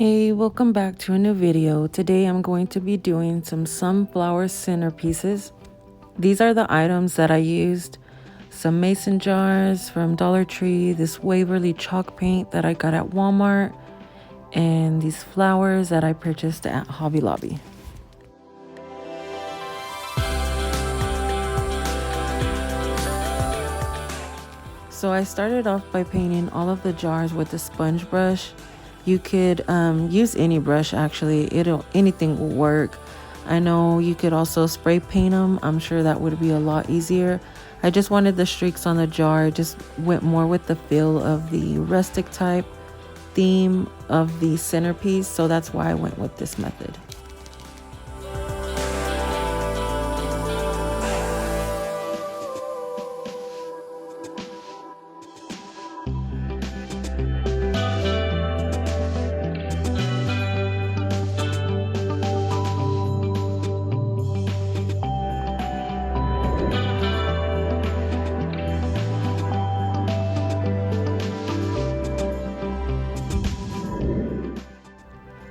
Hey, welcome back to a new video. Today I'm going to be doing some sunflower centerpieces. These are the items that I used. Some mason jars from Dollar Tree, this Waverly chalk paint that I got at Walmart, and these flowers that I purchased at Hobby Lobby. So I started off by painting all of the jars with a sponge brush. You could use any brush actually, anything will work. I know you could also spray paint them. I'm sure that would be a lot easier. I just wanted the streaks on the jar, just went more with the feel of the rustic type theme of the centerpiece, so that's why I went with this method.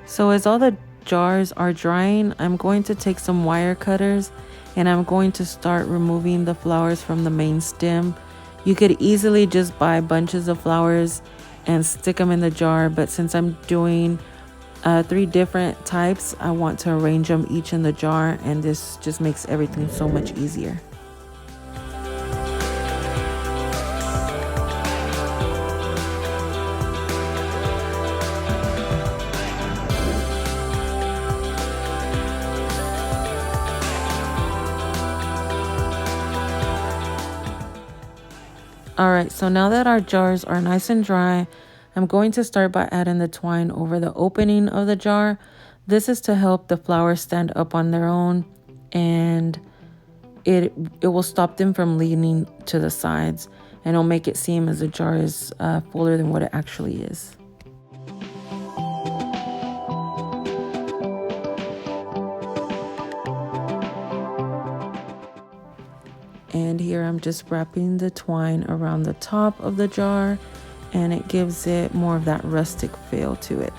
So as all the jars are drying, I'm going to take some wire cutters and I'm going to start removing the flowers from the main stem. You could easily just buy bunches of flowers and stick them in the jar, but since I'm doing 3 different types, I want to arrange them each in the jar, and this just makes everything so much easier. Alright, so now that our jars are nice and dry, I'm going to start by adding the twine over the opening of the jar. This is to help the flowers stand up on their own, and it will stop them from leaning to the sides, and it'll make it seem as the jar is fuller than what it actually is. And here I'm just wrapping the twine around the top of the jar, and it gives it more of that rustic feel to it.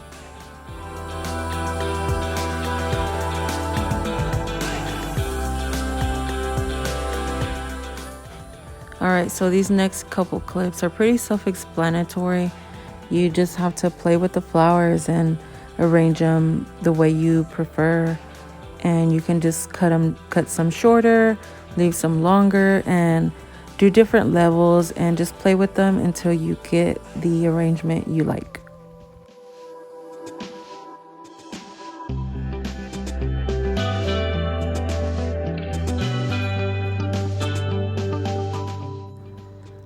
Alright, so these next couple clips are pretty self-explanatory. You just have to play with the flowers and arrange them the way you prefer. And you can just cut some shorter, leave some longer, and do different levels and just play with them until you get the arrangement you like.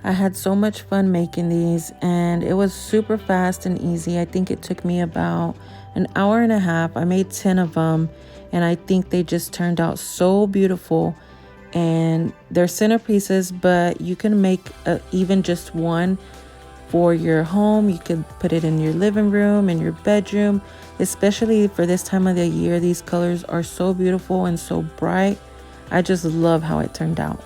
I had so much fun making these, and it was super fast and easy. I think it took me about an hour and a half. I made 10 of them, and I think they just turned out so beautiful. And they're centerpieces, but you can make even just one for your home. You can put it in your living room, in your bedroom, especially for this time of the year. These colors are so beautiful and so bright. I just love how it turned out.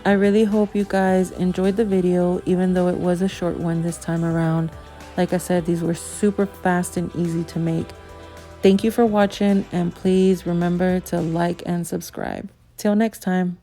I really hope you guys enjoyed the video, even though it was a short one this time around. Like I said, these were super fast and easy to make. Thank you for watching, and please remember to like and subscribe. Till next time.